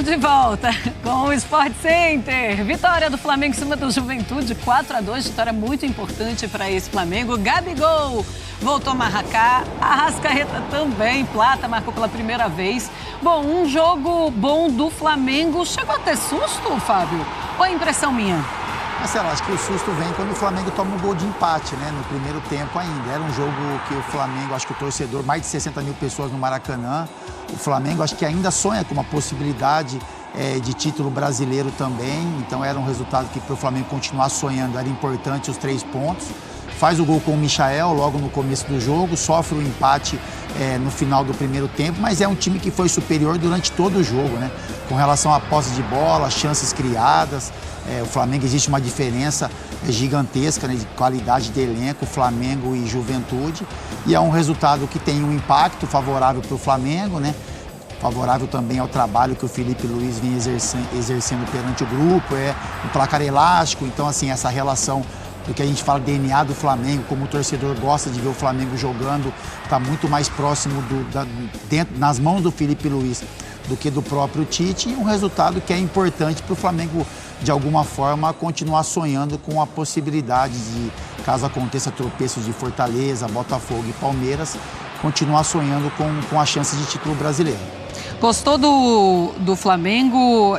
De volta com o Sport Center. Vitória do Flamengo em cima do Juventude, 4-2. Vitória muito importante para esse Flamengo. Gabigol voltou a marcar. Arrascaeta também. Plata marcou pela primeira vez. Bom, um jogo bom do Flamengo. Chegou a ter susto, Fábio? Ou é impressão minha? Marcelo, acho que o susto vem quando o Flamengo toma um gol de empate, né? No primeiro tempo ainda. Era um jogo que o Flamengo, acho que o torcedor, mais de 60 mil pessoas no Maracanã. O Flamengo, acho que ainda sonha com uma possibilidade de título brasileiro também. Então era um resultado que para o Flamengo continuar sonhando era importante os 3 pontos. Faz o gol com o Michael logo no começo do jogo, sofre o empate no final do primeiro tempo, mas é um time que foi superior durante todo o jogo, né? Com relação à posse de bola, chances criadas. O Flamengo, existe uma diferença gigantesca, né, de qualidade de elenco, Flamengo e Juventude. E é um resultado que tem um impacto favorável para o Flamengo, né? Favorável também ao trabalho que o Felipe Luiz vem exercendo perante o grupo, um placar elástico. Então, assim, essa relação do que a gente fala DNA do Flamengo, como o torcedor gosta de ver o Flamengo jogando, está muito mais próximo nas mãos do Felipe Luiz do que do próprio Tite, e um resultado que é importante para o Flamengo, de alguma forma, continuar sonhando com a possibilidade de, caso aconteça tropeços de Fortaleza, Botafogo e Palmeiras, continuar sonhando com a chance de título brasileiro. Gostou do Flamengo,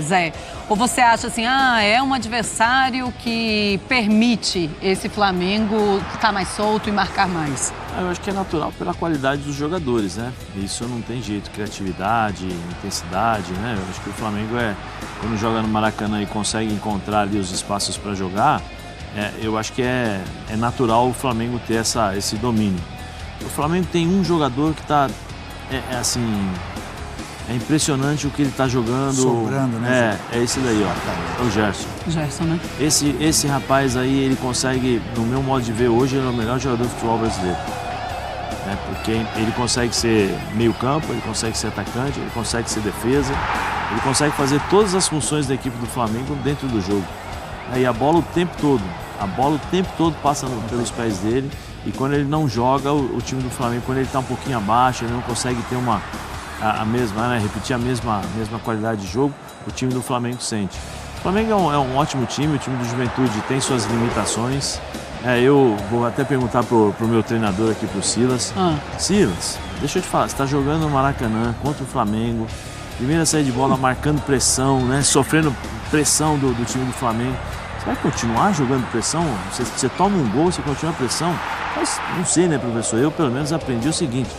Zé? Ou você acha assim, é um adversário que permite esse Flamengo estar mais solto e marcar mais? Eu acho que é natural pela qualidade dos jogadores, né? Isso não tem jeito, criatividade, intensidade, né? Eu acho que o Flamengo quando joga no Maracanã e consegue encontrar ali os espaços para jogar, eu acho que é natural o Flamengo ter esse domínio. O Flamengo tem um jogador que está, é impressionante o que ele está jogando. Sobrando, né? É esse daí, ó. É o Gerson. Gerson, né? Esse rapaz aí, ele consegue, no meu modo de ver hoje, ele é o melhor jogador de futebol brasileiro. Porque ele consegue ser meio campo, ele consegue ser atacante, ele consegue ser defesa, ele consegue fazer todas as funções da equipe do Flamengo dentro do jogo. Aí a bola o tempo todo passa pelos pés dele, e quando ele não joga, o time do Flamengo, quando ele está um pouquinho abaixo, ele não consegue ter repetir a mesma qualidade de jogo, o time do Flamengo sente. O Flamengo é um ótimo time, o time do Juventude tem suas limitações. Eu vou até perguntar pro meu treinador aqui, pro Silas. Silas, deixa eu te falar, você está jogando no Maracanã contra o Flamengo, primeira saída de bola marcando pressão, né? Sofrendo pressão do time do Flamengo. Você vai continuar jogando pressão? Você toma um gol, você continua a pressão? Mas não sei, né, professor? Eu pelo menos aprendi o seguinte: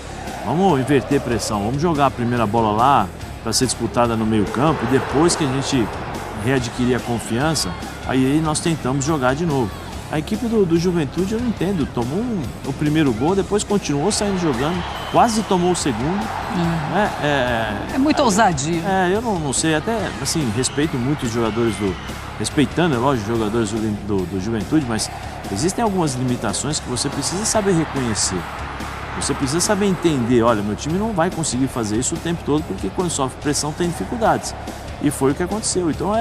vamos inverter pressão, vamos jogar a primeira bola lá para ser disputada no meio campo, e depois que a gente readquirir a confiança, aí nós tentamos jogar de novo. A equipe do Juventude, eu não entendo, tomou o primeiro gol, depois continuou saindo jogando, quase tomou o segundo. É muita ousadia. Eu não sei, até assim, respeito muito os jogadores respeitando, é lógico, os jogadores do Juventude, mas existem algumas limitações que você precisa saber reconhecer. Você precisa saber entender, olha, meu time não vai conseguir fazer isso o tempo todo, porque quando sofre pressão tem dificuldades. E foi o que aconteceu. Então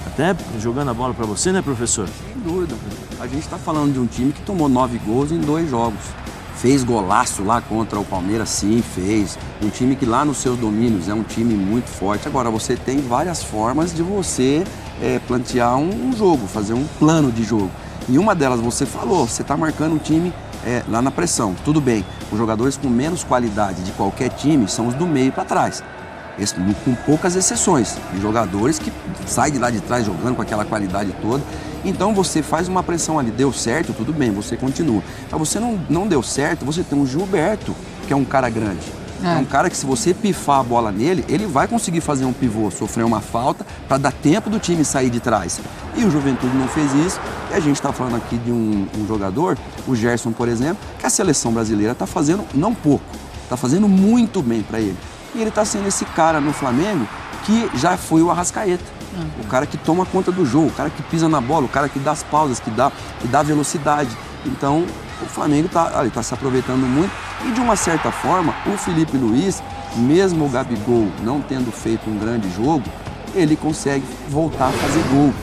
até jogando a bola para você, né, professor? Sem dúvida. A gente está falando de um time que tomou 9 gols em 2 jogos. Fez golaço lá contra o Palmeiras, sim, fez. Um time que lá nos seus domínios é um time muito forte. Agora, você tem várias formas de você plantear um jogo, fazer um plano de jogo. E uma delas, você falou, você está marcando um time lá na pressão. Tudo bem, os jogadores com menos qualidade de qualquer time são os do meio para trás. Com poucas exceções, de jogadores que saem de lá de trás jogando com aquela qualidade toda. Então você faz uma pressão ali, deu certo, tudo bem, você continua. Mas você não deu certo, você tem um Gilberto, que é um cara grande. É um cara que, se você pifar a bola nele, ele vai conseguir fazer um pivô, sofrer uma falta, para dar tempo do time sair de trás. E o Juventude não fez isso. E a gente está falando aqui de um jogador, o Gerson, por exemplo, que a seleção brasileira está fazendo, não pouco, está fazendo muito bem para ele. E ele está sendo esse cara no Flamengo que já foi o Arrascaeta. O cara que toma conta do jogo, o cara que pisa na bola, o cara que dá as pausas, que dá velocidade. Então, o Flamengo está se aproveitando muito. E, de uma certa forma, o Felipe Luiz, mesmo o Gabigol não tendo feito um grande jogo, ele consegue voltar a fazer gol.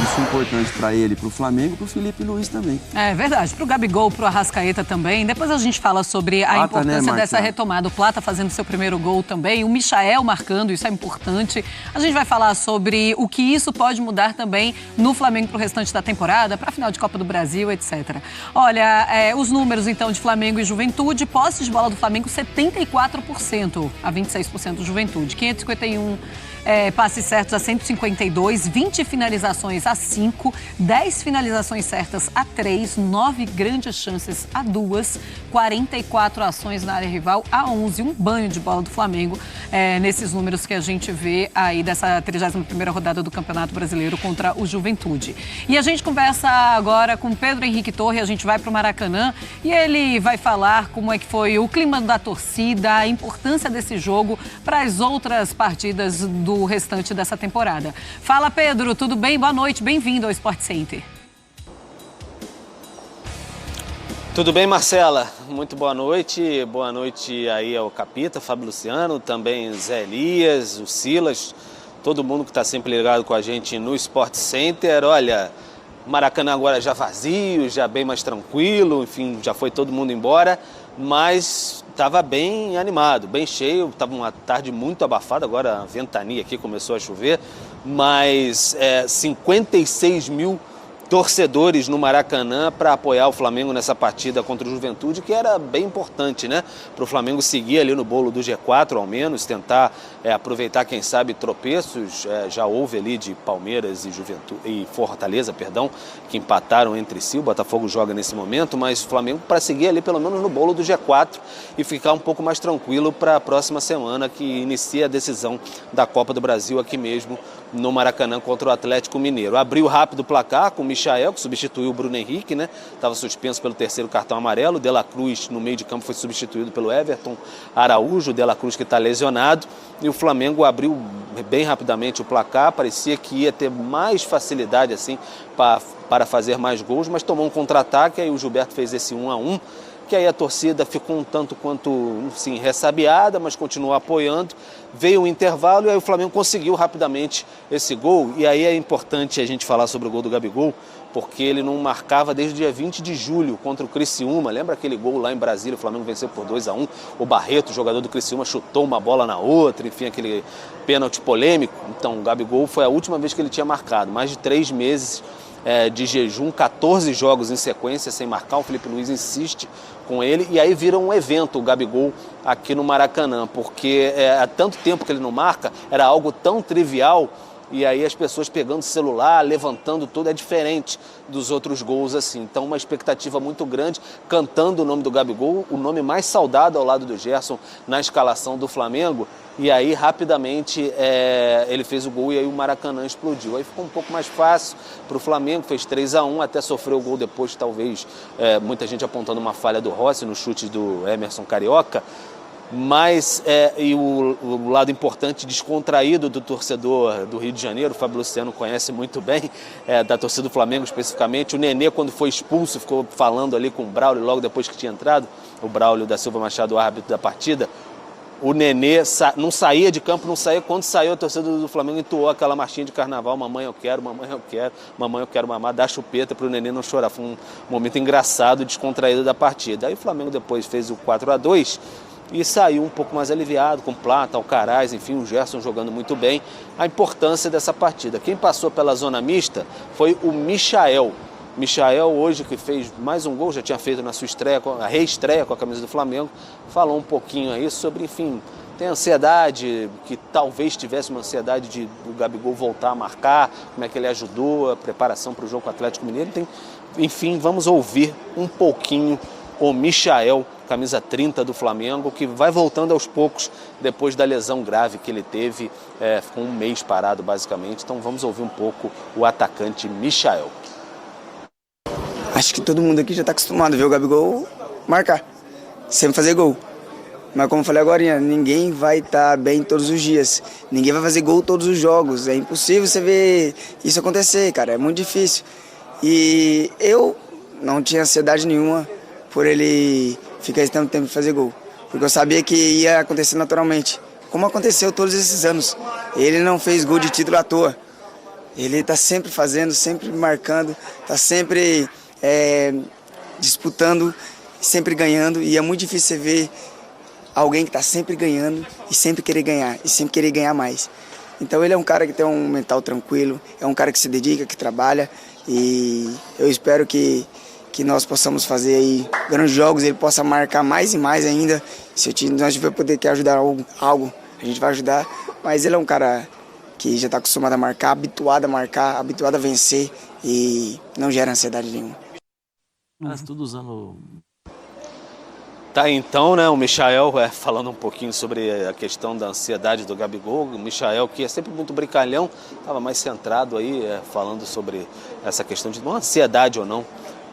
Isso é importante para ele, para o Flamengo e para o Felipe Luiz também. É verdade, para o Gabigol, para o Arrascaeta também. Depois a gente fala sobre a importância dessa retomada. O Plata fazendo seu primeiro gol também, o Michael marcando, isso é importante. A gente vai falar sobre o que isso pode mudar também no Flamengo para o restante da temporada, para a final de Copa do Brasil, etc. Olha, os números então de Flamengo e Juventude, posse de bola do Flamengo 74% a 26% do Juventude, 551 passes certos a 152, 20 finalizações a 5, 10 finalizações certas a 3, 9 grandes chances a 2, 44 ações na área rival a 11, um banho de bola do Flamengo nesses números que a gente vê aí dessa 31ª rodada do Campeonato Brasileiro contra o Juventude. E a gente conversa agora com Pedro Henrique Torre, a gente vai para o Maracanã e ele vai falar como é que foi o clima da torcida, a importância desse jogo para as outras partidas do restante dessa temporada. Fala, Pedro, tudo bem? Boa noite, bem-vindo ao Sport Center. Tudo bem, Marcela? Muito boa noite. Boa noite aí ao Capita, Fábio Luciano, também Zé Elias, o Silas, todo mundo que está sempre ligado com a gente no Sport Center. Olha, Maracanã agora já vazio, já bem mais tranquilo, enfim, já foi todo mundo embora, mas estava bem animado, bem cheio, estava uma tarde muito abafada, agora a ventania aqui começou a chover, mas 56 mil torcedores no Maracanã para apoiar o Flamengo nessa partida contra o Juventude, que era bem importante, né? Para o Flamengo seguir ali no bolo do G4, ao menos, tentar aproveitar, quem sabe, tropeços. Já houve ali de Palmeiras e Fortaleza, que empataram entre si. O Botafogo joga nesse momento, mas o Flamengo para seguir ali pelo menos no bolo do G4 e ficar um pouco mais tranquilo para a próxima semana, que inicia a decisão da Copa do Brasil aqui mesmo no Maracanã contra o Atlético Mineiro. Abriu rápido o placar com o Michael, que substituiu o Bruno Henrique, né? Estava suspenso pelo 3º cartão amarelo. De La Cruz, no meio de campo, foi substituído pelo Everton Araújo. De La Cruz, que está lesionado. E o Flamengo abriu bem rapidamente o placar. Parecia que ia ter mais facilidade assim para fazer mais gols, mas tomou um contra-ataque. Aí o Gilberto fez esse 1-1. Que aí a torcida ficou um tanto quanto, sim, ressabiada, mas continuou apoiando. Veio o intervalo e aí o Flamengo conseguiu rapidamente esse gol. E aí é importante a gente falar sobre o gol do Gabigol, porque ele não marcava desde o dia 20 de julho contra o Criciúma. Lembra aquele gol lá em Brasília, o Flamengo venceu por 2-1. O Barreto, jogador do Criciúma, chutou uma bola na outra, enfim, aquele pênalti polêmico. Então o Gabigol foi a última vez que ele tinha marcado, mais de 3 meses de jejum, 14 jogos em sequência sem marcar. O Felipe Luiz insiste com ele e aí vira um evento o Gabigol aqui no Maracanã, porque há tanto tempo que ele não marca, era algo tão trivial. E aí as pessoas pegando o celular, levantando tudo, é diferente dos outros gols assim. Então uma expectativa muito grande, cantando o nome do Gabigol, o nome mais saudado ao lado do Gerson na escalação do Flamengo. E aí rapidamente ele fez o gol e aí o Maracanã explodiu. Aí ficou um pouco mais fácil para o Flamengo, fez 3-1, até sofreu o gol depois, talvez muita gente apontando uma falha do Rossi no chute do Emerson Carioca. Mas e o lado importante, descontraído do torcedor do Rio de Janeiro, o Fábio Luciano conhece muito bem, da torcida do Flamengo especificamente. O Nenê, quando foi expulso, ficou falando ali com o Braulio logo depois que tinha entrado, o Braulio da Silva Machado, o árbitro da partida. O Nenê não saía de campo, não saía. Quando saiu, a torcida do Flamengo entoou aquela marchinha de carnaval: mamãe eu quero, mamãe eu quero, mamãe eu quero mamar, dá chupeta para o Nenê não chorar. Foi um momento engraçado, descontraído da partida. Aí o Flamengo depois fez o 4-2 e saiu um pouco mais aliviado, com Plata, Alcaraz, enfim, o Gerson jogando muito bem. A importância dessa partida. Quem passou pela zona mista foi o Michael. Michael, hoje, que fez mais um gol, já tinha feito na sua estreia, a reestreia com a camisa do Flamengo, falou um pouquinho aí sobre, enfim, tem ansiedade, que talvez tivesse uma ansiedade de o Gabigol voltar a marcar, como é que ele ajudou a preparação para o jogo com o Atlético Mineiro. Enfim, vamos ouvir um pouquinho o Michael, camisa 30 do Flamengo, que vai voltando aos poucos depois da lesão grave que ele teve, ficou um mês parado basicamente. Então vamos ouvir um pouco o atacante Michael. Acho que todo mundo aqui já está acostumado a ver o Gabigol marcar, sempre fazer gol. Mas como eu falei agora, ninguém vai estar bem todos os dias, ninguém vai fazer gol todos os jogos. É impossível você ver isso acontecer, cara, é muito difícil. E eu não tinha ansiedade nenhuma por ele ficar esse tanto tempo de fazer gol, porque eu sabia que ia acontecer naturalmente, como aconteceu todos esses anos. Ele não fez gol de título à toa. Ele está sempre fazendo, sempre marcando, está sempre disputando, sempre ganhando. E é muito difícil você ver alguém que está sempre ganhando e sempre querer ganhar, e sempre querer ganhar mais. Então ele é um cara que tem um mental tranquilo, é um cara que se dedica, que trabalha. E eu espero que nós possamos fazer aí grandes jogos, ele possa marcar mais e mais ainda. Se o time nós tiver poder ajudar algo, a gente vai ajudar. Mas ele é um cara que já está acostumado a marcar, habituado a vencer e não gera ansiedade nenhuma. Mas tudo usando... Tá, então, né, o Michael falando um pouquinho sobre a questão da ansiedade do Gabigol. O Michael, que é sempre muito brincalhão, estava mais centrado aí, falando sobre essa questão de uma ansiedade ou não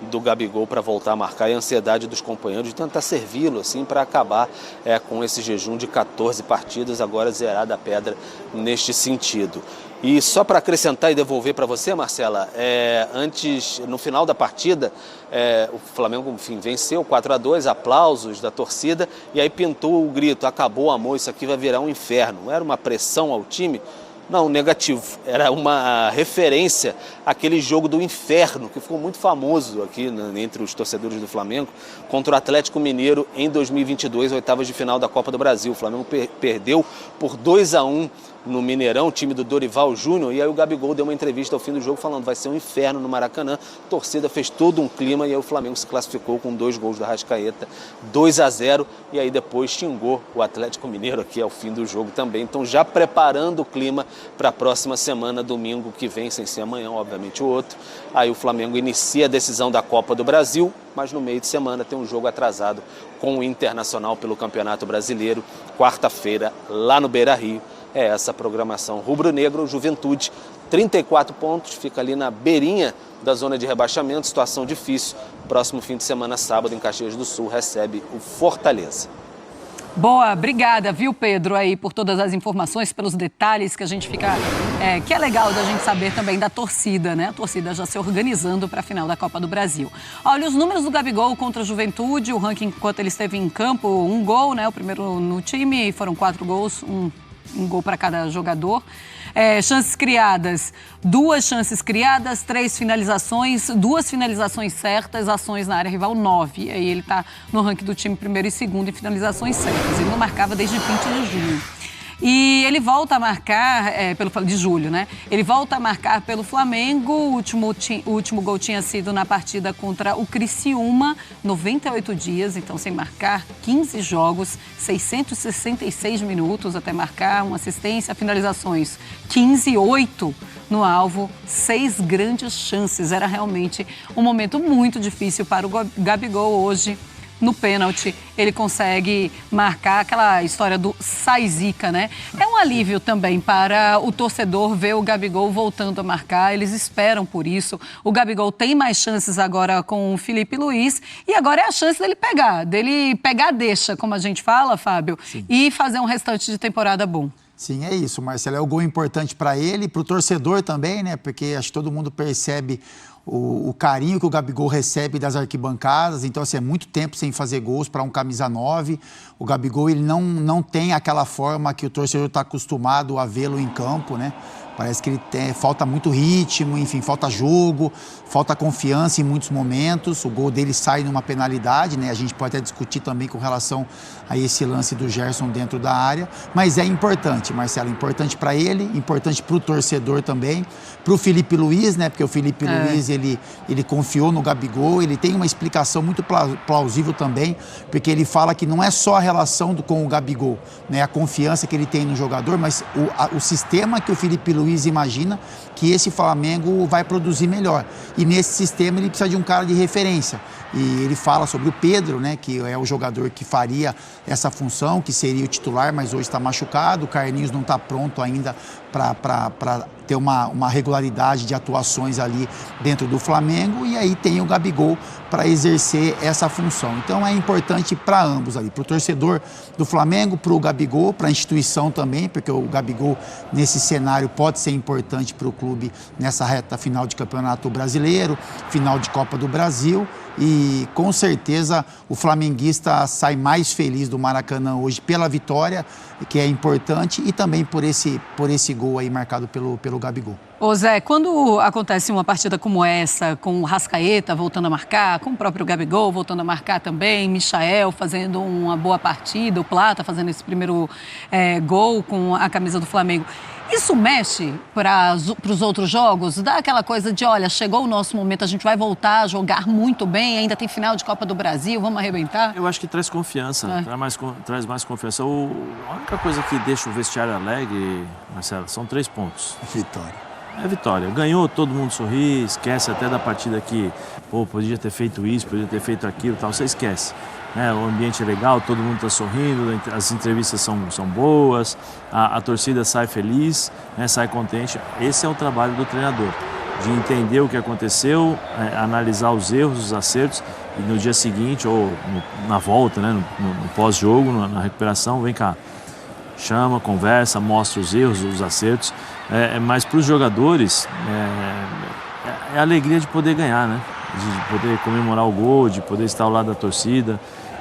do Gabigol para voltar a marcar e a ansiedade dos companheiros de tentar servi-lo assim para acabar com esse jejum de 14 partidas, agora zerada a pedra neste sentido. E só para acrescentar e devolver para você, Marcela, antes, no final da partida, o Flamengo, enfim, venceu 4-2, aplausos da torcida, e aí pintou o grito: acabou, amor, isso aqui vai virar um inferno. Era uma pressão ao time? Não, negativo. Era uma referência àquele jogo do inferno, que ficou muito famoso aqui entre os torcedores do Flamengo, contra o Atlético Mineiro em 2022, oitavas de final da Copa do Brasil. O Flamengo perdeu por 2-1 no Mineirão, o time do Dorival Júnior, e aí o Gabigol deu uma entrevista ao fim do jogo falando: vai ser um inferno no Maracanã. A torcida fez todo um clima e aí o Flamengo se classificou com 2 gols do Arrascaeta, 2-0, e aí depois xingou o Atlético Mineiro aqui ao fim do jogo também. Então já preparando o clima para a próxima semana, domingo que vem, sem ser amanhã, obviamente o outro. Aí o Flamengo inicia a decisão da Copa do Brasil, mas no meio de semana tem um jogo atrasado com o Internacional pelo Campeonato Brasileiro, quarta-feira, lá no Beira-Rio. É essa programação rubro-negro. Juventude, 34 pontos, fica ali na beirinha da zona de rebaixamento, situação difícil. Próximo fim de semana, sábado, em Caxias do Sul, recebe o Fortaleza. Boa, obrigada, viu, Pedro, aí por todas as informações, pelos detalhes que a gente fica... que é legal da gente saber também da torcida, né? A torcida já se organizando para a final da Copa do Brasil. Olha, os números do Gabigol contra a Juventude, o ranking enquanto ele esteve em campo, 1 gol, né? O primeiro no time, foram 4 gols, um gol para cada jogador. Chances criadas, 2 chances criadas, 3 finalizações, 2 finalizações certas, ações na área rival, 9. Aí ele está no ranking do time primeiro e segundo em finalizações certas. Ele não marcava desde 20 de junho. E ele volta a marcar, de julho, né? Ele volta a marcar pelo Flamengo. O último gol tinha sido na partida contra o Criciúma, 98 dias, então sem marcar, 15 jogos, 666 minutos até marcar, uma assistência, finalizações 15, 8 no alvo, 6 grandes chances. Era realmente um momento muito difícil para o Gabigol hoje. No pênalti, ele consegue marcar aquela história do sai zica, né? É um alívio também para o torcedor ver o Gabigol voltando a marcar. Eles esperam por isso. O Gabigol tem mais chances agora com o Felipe Luiz. E agora é a chance dele pegar deixa, como a gente fala, Fábio, Sim. E fazer um restante de temporada bom. Sim, é isso, Marcelo. É o gol importante para ele, para o torcedor também, né? Porque acho que todo mundo percebe o carinho que o Gabigol recebe das arquibancadas. Então, assim, é muito tempo sem fazer gols para um camisa 9. O Gabigol, ele não tem aquela forma que o torcedor está acostumado a vê-lo em campo, né? Parece que falta muito ritmo, enfim, falta jogo, falta confiança em muitos momentos. O gol dele sai numa penalidade, né? A gente pode até discutir também com relação a esse lance do Gerson dentro da área. Mas é importante, Marcelo, importante para ele, importante para o torcedor também, para o Felipe Luiz, né? Porque o Felipe Luiz, ele confiou no Gabigol, ele tem uma explicação muito plausível também, porque ele fala que não é só a relação com o Gabigol, né? A confiança que ele tem no jogador, mas o sistema que o Felipe Luiz imagina que esse Flamengo vai produzir melhor. E nesse sistema ele precisa de um cara de referência. E ele fala sobre o Pedro, né, que é o jogador que faria essa função, que seria o titular, mas hoje está machucado. O Carlinhos não está pronto ainda para ter uma regularidade de atuações ali dentro do Flamengo. E aí tem o Gabigol para exercer essa função. Então é importante para ambos ali, para o torcedor do Flamengo, para o Gabigol, para a instituição também, porque o Gabigol nesse cenário pode ser importante para o clube nessa reta final de Campeonato Brasileiro, final de Copa do Brasil. E com certeza o flamenguista sai mais feliz do Maracanã hoje pela vitória, que é importante, e também por esse gol aí marcado pelo pelo Gabigol. Ô Zé, quando acontece uma partida como essa, com o Arrascaeta voltando a marcar, com o próprio Gabigol voltando a marcar também, Michael fazendo uma boa partida, o Plata fazendo esse primeiro gol com a camisa do Flamengo, isso mexe para os outros jogos? Dá aquela coisa de, olha, chegou o nosso momento, a gente vai voltar a jogar muito bem, ainda tem final de Copa do Brasil, vamos arrebentar? Eu acho que traz confiança, traz mais confiança. A única coisa que deixa o vestiário alegre, Marcelo, são 3 pontos. Vitória. É vitória. Ganhou, todo mundo sorri, esquece até da partida que, podia ter feito isso, podia ter feito aquilo, tal. Você esquece. O ambiente é legal, todo mundo está sorrindo, as entrevistas são boas, a torcida sai feliz, sai contente. Esse é o trabalho do treinador, de entender o que aconteceu, analisar os erros, os acertos, e no dia seguinte, ou na volta, no pós-jogo, na recuperação, vem cá, chama, conversa, mostra os erros, os acertos. Mas para os jogadores, é a alegria de poder ganhar, né? De poder comemorar o gol, de poder estar ao lado da torcida.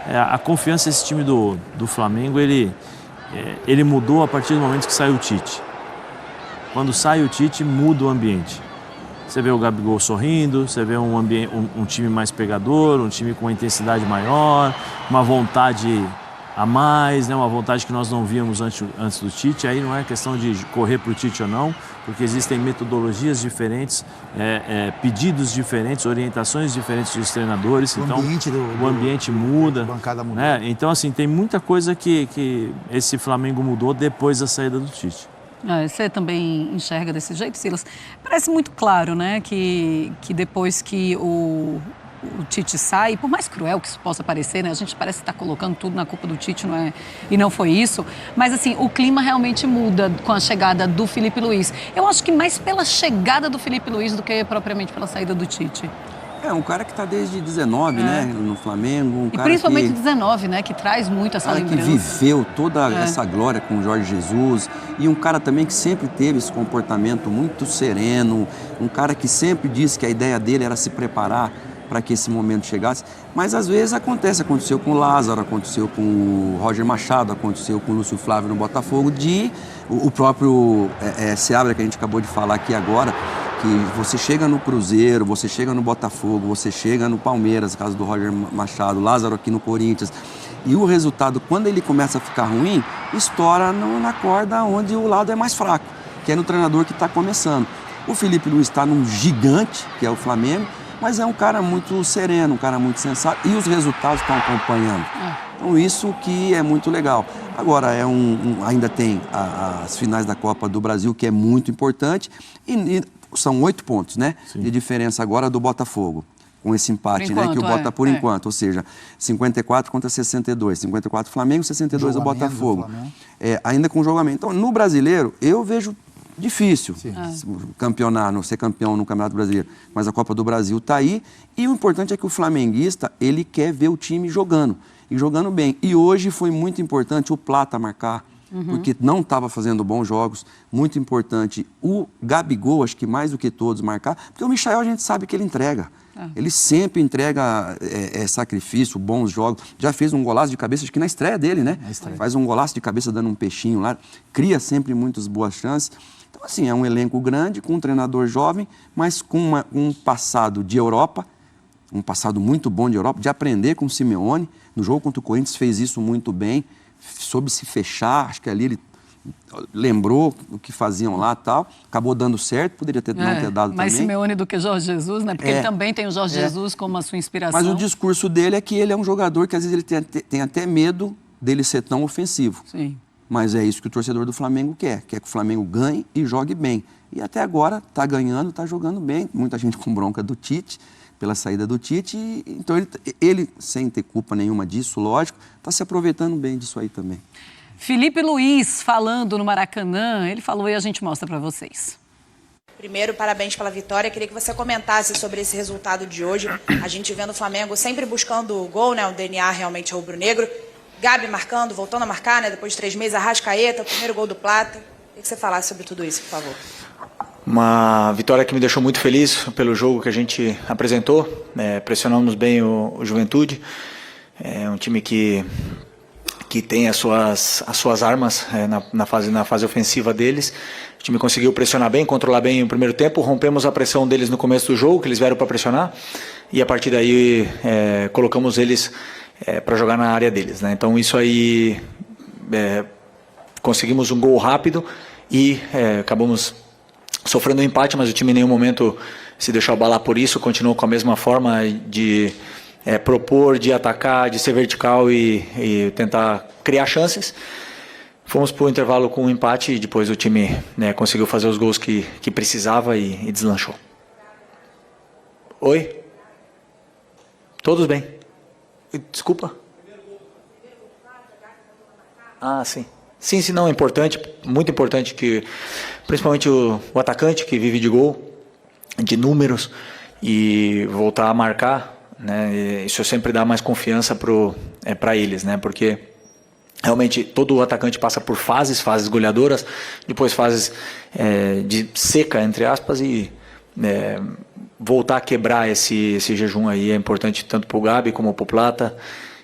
A confiança desse time do Flamengo, ele mudou a partir do momento que saiu o Tite. Quando sai o Tite, muda o ambiente. Você vê o Gabigol sorrindo, você vê um time mais pegador, um time com uma intensidade maior, uma vontade a mais, uma vontade que nós não víamos antes do Tite. Aí não é questão de correr para o Tite ou não, porque existem metodologias diferentes, pedidos diferentes, orientações diferentes dos treinadores. O ambiente muda. A bancada mudou. Então, assim, tem muita coisa que esse Flamengo mudou depois da saída do Tite. Você também enxerga desse jeito, Silas? Parece muito claro, né, que depois que o Tite sai, por mais cruel que isso possa parecer, né? A gente parece estar colocando tudo na culpa do Tite, não é? E não foi isso. Mas, assim, o clima realmente muda com a chegada do Felipe Luiz. Eu acho que mais pela chegada do Felipe Luiz do que propriamente pela saída do Tite. Um cara que está desde 19, né, no Flamengo. E principalmente 19, né, que traz muito essa lembrança. Que viveu toda essa glória com o Jorge Jesus. E um cara também que sempre teve esse comportamento muito sereno. Um cara que sempre disse que a ideia dele era se preparar para que esse momento chegasse, mas às vezes aconteceu com o Lázaro, aconteceu com o Roger Machado, aconteceu com o Lúcio Flávio no Botafogo, o próprio Seabra, que a gente acabou de falar aqui agora, que você chega no Cruzeiro, você chega no Botafogo, você chega no Palmeiras, no caso do Roger Machado, Lázaro aqui no Corinthians, e o resultado, quando ele começa a ficar ruim, estoura na corda onde o lado é mais fraco, que é no treinador que está começando. O Felipe Luiz está num gigante, que é o Flamengo, mas é um cara muito sereno, um cara muito sensato, e os resultados estão acompanhando. Então isso que é muito legal. Agora, ainda tem as finais da Copa do Brasil, que é muito importante, e são 8 pontos, né? Sim. De diferença agora do Botafogo, com esse empate, né? Que o Bota por enquanto, ou seja, 54 contra 62, 54 Flamengo, 62 o Botafogo. Ainda com jogamento. Então, no brasileiro, eu vejo difícil ser campeão no Campeonato Brasileiro, mas a Copa do Brasil está aí, e o importante é que o flamenguista, ele quer ver o time jogando, e jogando bem. E hoje foi muito importante o Plata marcar, porque não estava fazendo bons jogos, muito importante o Gabigol, acho que mais do que todos, marcar, porque o Michael a gente sabe que ele entrega. Ele sempre entrega sacrifício, bons jogos. Já fez um golaço de cabeça, acho que na estreia dele, né? Faz um golaço de cabeça dando um peixinho lá, cria sempre muitas boas chances. Então, assim, é um elenco grande, com um treinador jovem, mas com um passado de Europa, um passado muito bom de Europa, de aprender com o Simeone. No jogo contra o Corinthians fez isso muito bem, soube se fechar, acho que ali ele lembrou o que faziam lá e tal, acabou dando certo, poderia não ter dado mais também. Simeone do que Jorge Jesus, né? Porque ele também tem o Jorge Jesus como a sua inspiração. Mas o discurso dele é que ele é um jogador que às vezes ele tem até medo dele ser tão ofensivo. Sim. Mas é isso que o torcedor do Flamengo quer que o Flamengo ganhe e jogue bem. E até agora está ganhando, está jogando bem. Muita gente com bronca do Tite, pela saída do Tite. Então ele, sem ter culpa nenhuma disso, lógico, está se aproveitando bem disso aí também. Felipe Luiz falando no Maracanã, ele falou e a gente mostra para vocês. Primeiro, parabéns pela vitória. Queria que você comentasse sobre esse resultado de hoje. A gente vendo o Flamengo sempre buscando o gol, né? O DNA realmente rubro-negro. Gabi marcando, voltando a marcar, né? Depois de 3 meses, Arrascaeta, o primeiro gol do Plata. Queria que você falasse sobre tudo isso, por favor. Uma vitória que me deixou muito feliz pelo jogo que a gente apresentou. Pressionamos bem o Juventude. É um time que que tem as suas armas na fase ofensiva deles. O time conseguiu pressionar bem, controlar bem o primeiro tempo, rompemos a pressão deles no começo do jogo, que eles vieram para pressionar, e a partir daí colocamos eles para jogar na área deles, né? Então isso aí, conseguimos um gol rápido e acabamos sofrendo um empate, mas o time em nenhum momento se deixou abalar por isso, continuou com a mesma forma de propor, de atacar, de ser vertical e tentar criar chances. Fomos para o intervalo com um empate e depois o time conseguiu fazer os gols que precisava e deslanchou. Oi? Todos bem? Desculpa? Ah, sim. Sim, não, é importante, muito importante que, principalmente o atacante que vive de gol, de números, e voltar a marcar, né? Isso sempre dá mais confiança para eles, né? Porque realmente todo atacante passa por fases goleadoras, depois fases de seca, entre aspas, e voltar a quebrar esse jejum aí é importante tanto para o Gabi como para o Plata,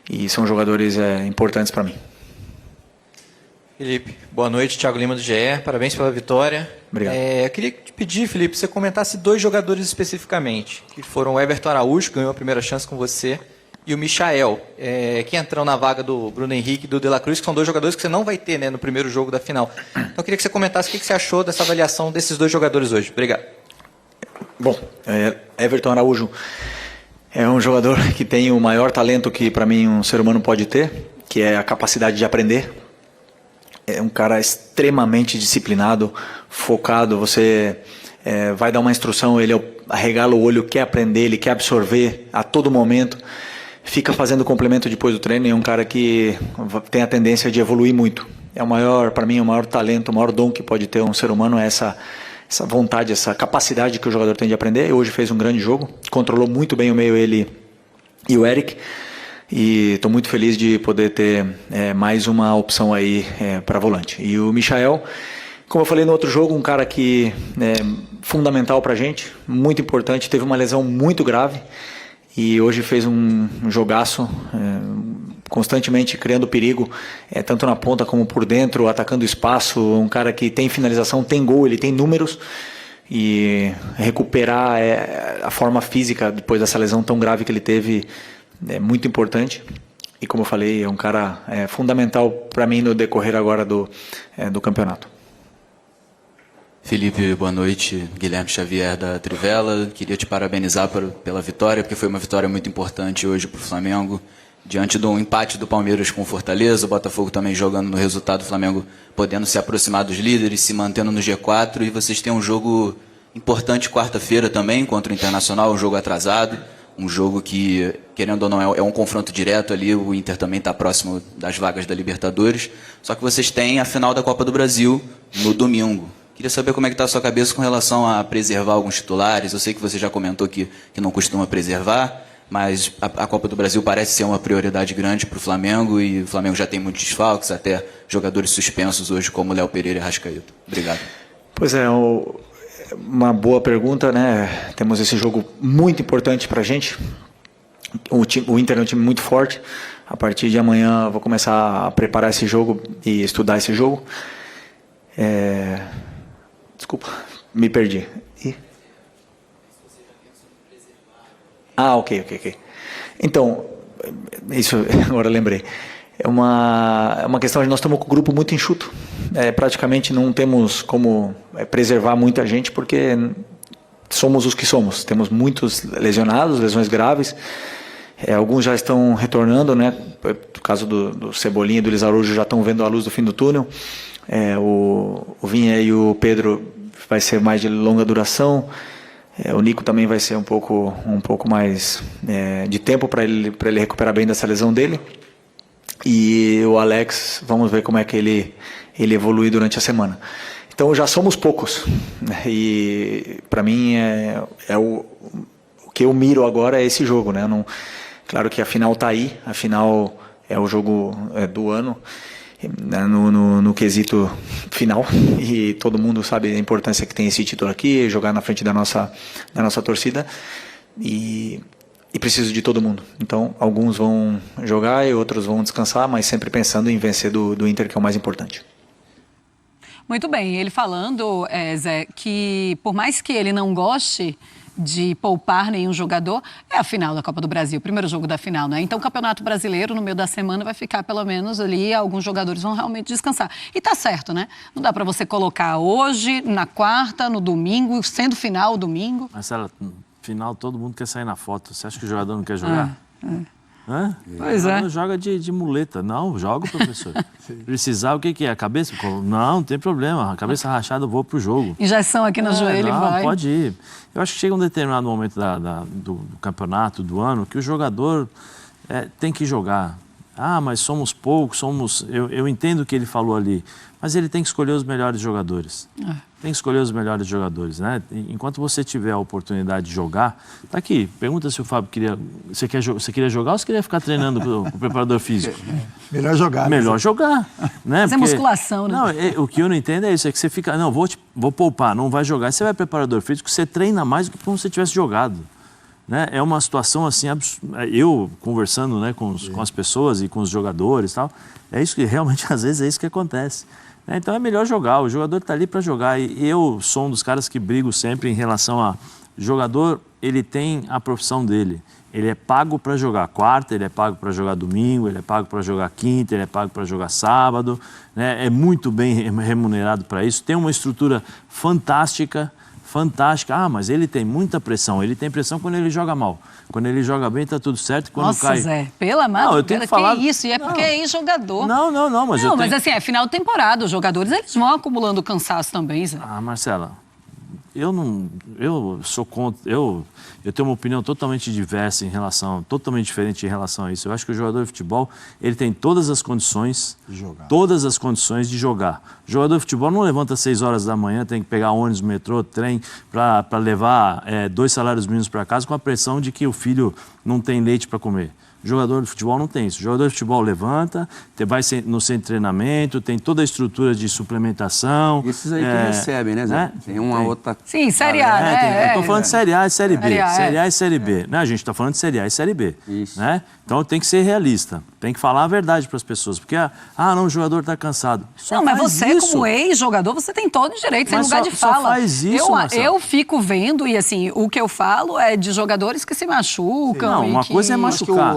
e são jogadores importantes para mim. Felipe, boa noite, Thiago Lima do GE, parabéns pela vitória. Obrigado. Eu queria te pedir, Felipe, você comentasse 2 jogadores especificamente, que foram o Everton Araújo, que ganhou a primeira chance com você, e o Michael, que entrou na vaga do Bruno Henrique e do De La Cruz, que são 2 jogadores que você não vai ter, né, no primeiro jogo da final. Então eu queria que você comentasse o que você achou dessa avaliação desses 2 jogadores hoje. Obrigado. Bom, Everton Araújo é um jogador que tem o maior talento que para mim um ser humano pode ter, que é a capacidade de aprender. É um cara extremamente disciplinado, focado. Você vai dar uma instrução, ele arregala o olho, quer aprender, ele quer absorver a todo momento. Fica fazendo complemento depois do treino, e é um cara que tem a tendência de evoluir muito. Para mim, o maior talento, o maior dom que pode ter um ser humano é essa vontade, essa capacidade que o jogador tem de aprender. E hoje fez um grande jogo, controlou muito bem o meio, ele e o Eric. E estou muito feliz de poder ter mais uma opção aí para volante. E o Michael, como eu falei no outro jogo, um cara que é fundamental para a gente, muito importante, teve uma lesão muito grave e hoje fez um jogaço, constantemente criando perigo, tanto na ponta como por dentro, atacando espaço, um cara que tem finalização, tem gol, ele tem números, e recuperar a forma física depois dessa lesão tão grave que ele teve é muito importante. E como eu falei, é um cara fundamental para mim no decorrer agora do campeonato. Felipe, boa noite. Guilherme Xavier da Trivela. Queria te parabenizar pela vitória, porque foi uma vitória muito importante hoje para o Flamengo. Diante do empate do Palmeiras com o Fortaleza, o Botafogo também jogando no resultado, o Flamengo podendo se aproximar dos líderes, se mantendo no G4, e vocês têm um jogo importante quarta-feira também contra o Internacional, um jogo atrasado, um jogo que, querendo ou não, é um confronto direto ali, o Inter também está próximo das vagas da Libertadores, só que vocês têm a final da Copa do Brasil no domingo. Queria saber como é que está a sua cabeça com relação a preservar alguns titulares. Eu sei que você já comentou que não costuma preservar, mas a Copa do Brasil parece ser uma prioridade grande para o Flamengo, e o Flamengo já tem muitos desfalques, até jogadores suspensos hoje, como Léo Pereira e Arrascaeta. Obrigado. Pois é, uma boa pergunta, né? Temos esse jogo muito importante para a gente. O Inter é um time muito forte. A partir de amanhã eu vou começar a preparar esse jogo e estudar esse jogo. Desculpa, me perdi. Ok. Então, isso agora eu lembrei. É uma questão de nós estamos com um grupo muito enxuto. Praticamente não temos como preservar muita gente, porque somos os que somos. Temos muitos lesionados, lesões graves. Alguns já estão retornando, né? No caso do Cebolinha e do Luiz Araújo, já estão vendo a luz do fim do túnel. O Vinha e o Pedro vai ser mais de longa duração. O Nico também vai ser um pouco mais de tempo para ele recuperar bem dessa lesão dele. E o Alex, vamos ver como é que ele evolui durante a semana. Então já somos poucos, né? E para mim o que eu miro agora é esse jogo, né? Claro que a final está aí, a final é o jogo do ano, no quesito final, e todo mundo sabe a importância que tem esse título aqui, jogar na frente da nossa torcida, e e preciso de todo mundo. Então, alguns vão jogar e outros vão descansar, mas sempre pensando em vencer do Inter, que é o mais importante. Muito bem, ele falando, Zé, que por mais que ele não goste de poupar nenhum jogador, é a final da Copa do Brasil, o primeiro jogo da final, né? Então o Campeonato Brasileiro, no meio da semana, vai ficar pelo menos ali, alguns jogadores vão realmente descansar. E tá certo, né? Não dá para você colocar hoje, na quarta, no domingo, sendo final domingo. Marcela, final todo mundo quer sair na foto. Você acha que o jogador não quer jogar? Hã? Pois é. Não joga de muleta. Não, joga, professor. Precisar, o que é? A cabeça? Não tem problema. A cabeça rachada, eu vou pro jogo. Injeção aqui no joelho e vai. Pode ir. Eu acho que chega um determinado momento do campeonato, do ano, que o jogador tem que jogar. Ah, mas somos poucos, Eu entendo o que ele falou ali, mas ele tem que escolher os melhores jogadores. Tem que escolher os melhores jogadores, né? Enquanto você tiver a oportunidade de jogar... Tá aqui, pergunta se o Fábio queria... Você queria jogar ou você queria ficar treinando com o preparador físico? Melhor jogar. Melhor jogar, né? Fazer musculação, né? Não, o que eu não entendo é isso, é que você fica... Não, vou poupar, não vai jogar. Você vai preparador físico, você treina mais do que como se você tivesse jogado. Né? É uma situação assim, eu conversando, né, com as pessoas e com os jogadores e tal, é isso que realmente às vezes é isso que acontece. Então é melhor jogar, o jogador está ali para jogar e eu sou um dos caras que brigo sempre em relação a jogador, ele tem a profissão dele, ele é pago para jogar quarta, ele é pago para jogar domingo, ele é pago para jogar quinta, ele é pago para jogar sábado, né? É muito bem remunerado para isso, tem uma estrutura fantástica. Ah, mas ele tem muita pressão. Ele tem pressão quando ele joga mal. Quando ele joga bem, tá tudo certo. Quando Nossa, cai... Zé, pela madrugada, eu tenho que falar... isso? E é porque é ex-jogador. Não, mas mas assim, é final de temporada. Os jogadores, eles vão acumulando cansaço também, Zé. Ah, Marcela, eu sou contra... Eu tenho uma opinião totalmente diversa totalmente diferente em relação a isso. Eu acho que o jogador de futebol, ele tem todas as condições de jogar. O jogador de futebol não levanta às 6 horas da manhã, tem que pegar ônibus, metrô, trem, para levar 2 salários mínimos para casa com a pressão de que o filho não tem leite para comer. O jogador de futebol não tem isso. O jogador de futebol levanta, vai no centro de treinamento, tem toda a estrutura de suplementação. Esses aí que recebem, né, Zé? Né? Tem uma outra... Sim, Série A, né? Eu estou falando de Série A e Série B. Série A e Série B. Né? A gente está falando de Série A e Série B. Isso. Né? Então tem que ser realista. Tem que falar a verdade para as pessoas. Porque, não, o jogador está cansado. Mas você, como ex-jogador, você tem todo o direito, sem lugar de fala. Só faz isso, eu fico vendo, e assim, o que eu falo é de jogadores que se machucam. Não, uma coisa é machucar.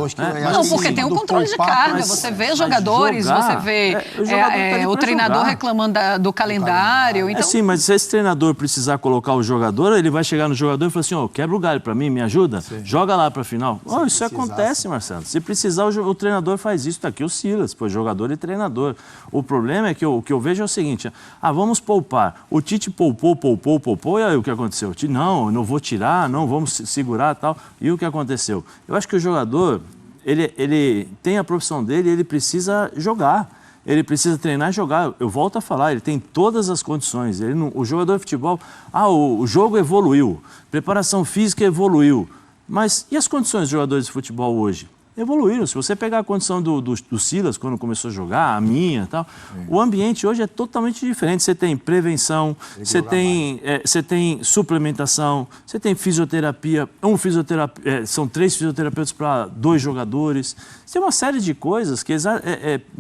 Não, porque tem um controle de carga. Você vê jogadores, você vê o treinador reclamando do calendário. Então... Sim, mas se esse treinador precisar colocar o jogador, ele vai chegar no jogador e falar assim, quebra o galho para mim, me ajuda? Sim. Joga lá para a final. Isso acontece, Marcelo. Se precisar, o treinador faz isso. Está aqui o Silas, jogador e treinador. O problema é que o que eu vejo é o seguinte, vamos poupar. O Tite poupou, e aí o que aconteceu? Não vou tirar, não, vamos segurar e tal. E o que aconteceu? Eu acho que o jogador... Ele tem a profissão dele, ele precisa jogar, ele precisa treinar e jogar. Eu volto a falar, ele tem todas as condições. O jogador de futebol, o jogo evoluiu, preparação física evoluiu. Mas e as condições dos jogadores de futebol hoje? Evoluíram. Se você pegar a condição do Silas, quando começou a jogar, a minha e tal, o ambiente hoje é totalmente diferente. Você tem prevenção, você tem suplementação, você tem fisioterapia, são 3 fisioterapeutas para 2 jogadores. Você tem uma série de coisas que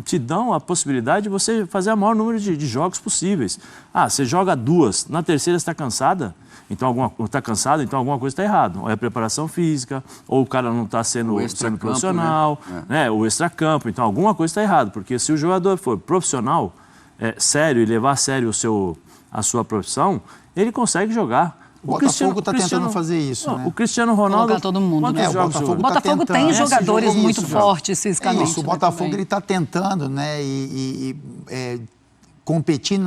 te dão a possibilidade de você fazer o maior número de jogos possíveis. Você joga 2, na terceira você está cansada? Então está cansado, então alguma coisa está errada. Ou é a preparação física, ou o cara não está sendo profissional, né? O extracampo. Então alguma coisa está errada, porque se o jogador for profissional, sério, e levar a sério a sua profissão, ele consegue jogar. O Botafogo está tentando fazer isso, né? O Cristiano Ronaldo... Colocar todo mundo, né? O Botafogo tem jogadores muito fortes fisicamente. Isso, o Botafogo ele está tentando, né? Competir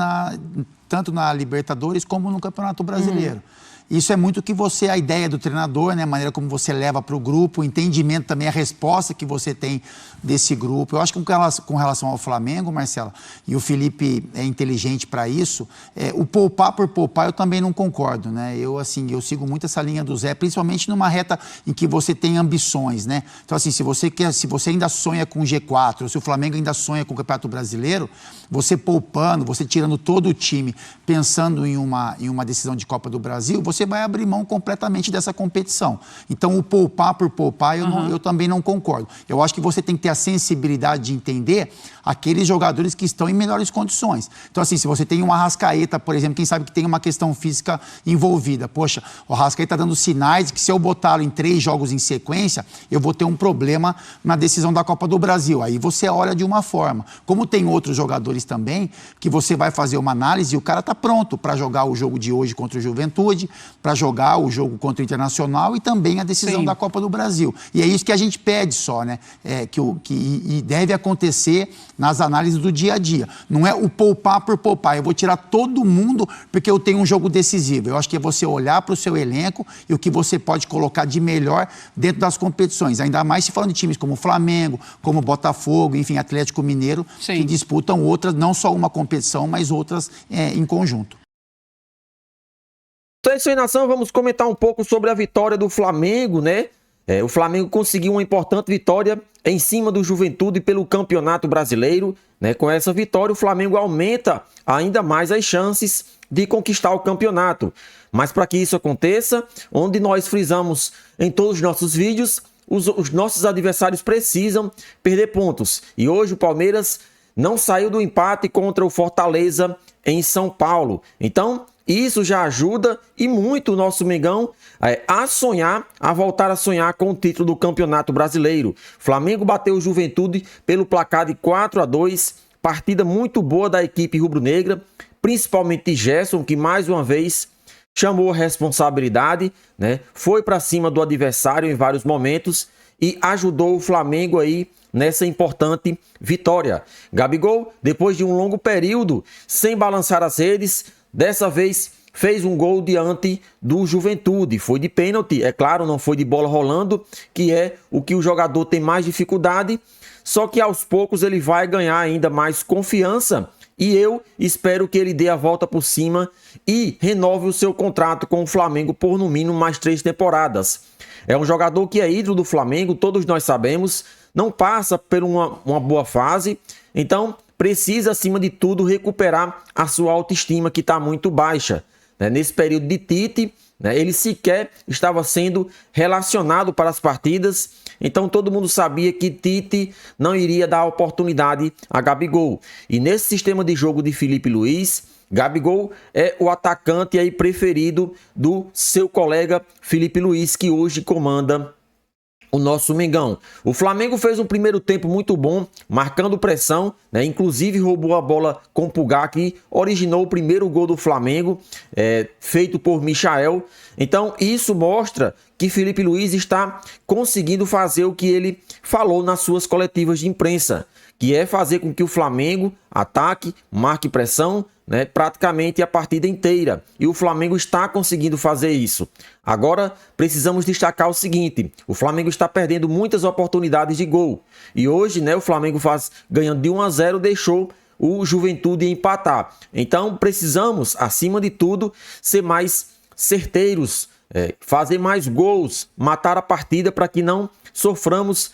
tanto na Libertadores como no Campeonato Brasileiro. Isso é muito a ideia do treinador, né? A maneira como você leva para o grupo, o entendimento também, a resposta que você tem desse grupo. Eu acho que com relação ao Flamengo, Marcela, e o Felipe é inteligente para isso, o poupar por poupar eu também não concordo, né? Eu sigo muito essa linha do Zé, principalmente numa reta em que você tem ambições, né? Então, assim, se você ainda sonha com o G4, ou se o Flamengo ainda sonha com o Campeonato Brasileiro, você poupando, você tirando todo o time, pensando em uma decisão de Copa do Brasil, você você vai abrir mão completamente dessa competição. Então, o poupar por poupar, eu também não concordo. Eu acho que você tem que ter a sensibilidade de entender aqueles jogadores que estão em melhores condições. Então, assim, se você tem um Arrascaeta, por exemplo, quem sabe que tem uma questão física envolvida. Poxa, o Arrascaeta está dando sinais que se eu botá-lo em 3 jogos em sequência, eu vou ter um problema na decisão da Copa do Brasil. Aí você olha de uma forma. Como tem outros jogadores também, que você vai fazer uma análise e o cara está pronto para jogar o jogo de hoje contra o Juventude, para jogar o jogo contra o Internacional e também a decisão da Copa do Brasil. E é isso que a gente pede só, né? E deve acontecer nas análises do dia a dia. Não é o poupar por poupar. Eu vou tirar todo mundo porque eu tenho um jogo decisivo. Eu acho que é você olhar para o seu elenco e o que você pode colocar de melhor dentro das competições. Ainda mais se falando de times como Flamengo, como Botafogo, enfim, Atlético Mineiro, que disputam outras, não só uma competição, mas outras em conjunto. Então é isso aí, nação. Vamos comentar um pouco sobre a vitória do Flamengo, né? O Flamengo conseguiu uma importante vitória em cima do Juventude pelo Campeonato Brasileiro, né? Com essa vitória, o Flamengo aumenta ainda mais as chances de conquistar o campeonato. Mas para que isso aconteça, onde nós frisamos em todos os nossos vídeos, os nossos adversários precisam perder pontos. E hoje o Palmeiras não saiu do empate contra o Fortaleza em São Paulo. Então, isso já ajuda e muito o nosso Mengão a voltar a sonhar com o título do Campeonato Brasileiro. Flamengo bateu o Juventude pelo placar de 4-2, partida muito boa da equipe rubro-negra, principalmente de Gerson, que mais uma vez chamou a responsabilidade, né? Foi para cima do adversário em vários momentos e ajudou o Flamengo aí nessa importante vitória. Gabigol, depois de um longo período sem balançar as redes, dessa vez fez um gol diante do Juventude. Foi de pênalti, é claro, não foi de bola rolando, que é o que o jogador tem mais dificuldade, só que aos poucos ele vai ganhar ainda mais confiança e eu espero que ele dê a volta por cima e renove o seu contrato com o Flamengo por no mínimo mais 3 temporadas. É um jogador que é ídolo do Flamengo, todos nós sabemos, não passa por uma boa fase, então precisa, acima de tudo, recuperar a sua autoestima, que está muito baixa. Nesse período de Tite, ele sequer estava sendo relacionado para as partidas, então todo mundo sabia que Tite não iria dar oportunidade a Gabigol. E nesse sistema de jogo de Felipe Luiz, Gabigol é o atacante aí preferido do seu colega Felipe Luiz, que hoje comanda o nosso Mengão. O Flamengo fez um primeiro tempo muito bom, marcando pressão, né? Inclusive roubou a bola com o Pulgar, que originou o primeiro gol do Flamengo, feito por Michael. Então isso mostra que Felipe Luiz está conseguindo fazer o que ele falou nas suas coletivas de imprensa, que é fazer com que o Flamengo ataque, marque pressão, né, praticamente a partida inteira. E o Flamengo está conseguindo fazer isso. Agora, precisamos destacar o seguinte: o Flamengo está perdendo muitas oportunidades de gol. E hoje, né, o Flamengo ganhando de 1-0, deixou o Juventude empatar. Então, precisamos, acima de tudo, ser mais certeiros, fazer mais gols, matar a partida para que não sofremos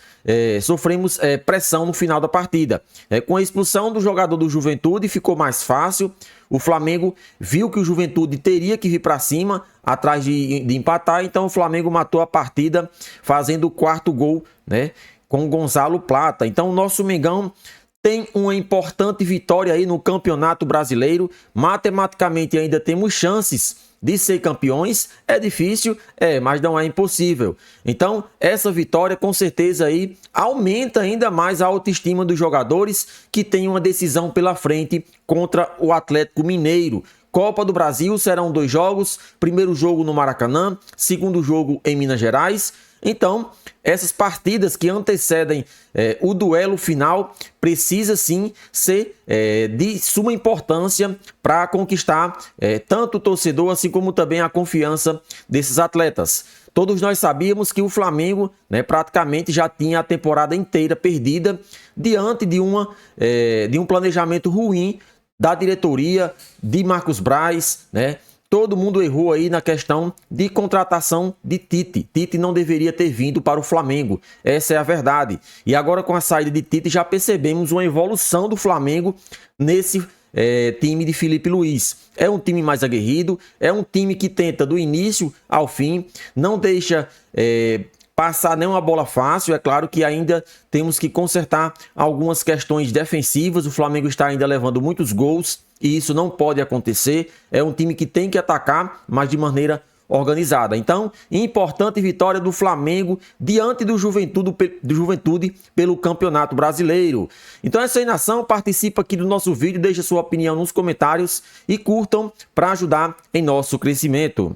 pressão no final da partida. Com a expulsão do jogador do Juventude ficou mais fácil. O Flamengo viu que o Juventude teria que vir para cima atrás de empatar, então o Flamengo matou a partida fazendo o 4º gol, né, com o Gonzalo Plata. Então o nosso Mengão tem uma importante vitória aí no Campeonato Brasileiro. Matematicamente ainda temos chances de ser campeões. É difícil, mas não é impossível. Então, essa vitória com certeza aí aumenta ainda mais a autoestima dos jogadores, que tem uma decisão pela frente contra o Atlético Mineiro. Copa do Brasil serão 2 jogos, primeiro jogo no Maracanã, segundo jogo em Minas Gerais. Então, essas partidas que antecedem o duelo final precisa sim ser de suma importância para conquistar tanto o torcedor assim como também a confiança desses atletas. Todos nós sabíamos que o Flamengo, né, praticamente já tinha a temporada inteira perdida diante de um planejamento ruim da diretoria, de Marcos Braz, né? Todo mundo errou aí na questão de contratação de Tite. Tite não deveria ter vindo para o Flamengo. Essa é a verdade. E agora com a saída de Tite já percebemos uma evolução do Flamengo nesse time de Felipe Luiz. É um time mais aguerrido, é um time que tenta do início ao fim, não deixa passar nenhuma bola fácil. É claro que ainda temos que consertar algumas questões defensivas. O Flamengo está ainda levando muitos gols e isso não pode acontecer. É um time que tem que atacar, mas de maneira organizada. Então, importante vitória do Flamengo diante do Juventude pelo Campeonato Brasileiro. Então, essa aí, nação, participa aqui do nosso vídeo, deixa sua opinião nos comentários e curtam para ajudar em nosso crescimento.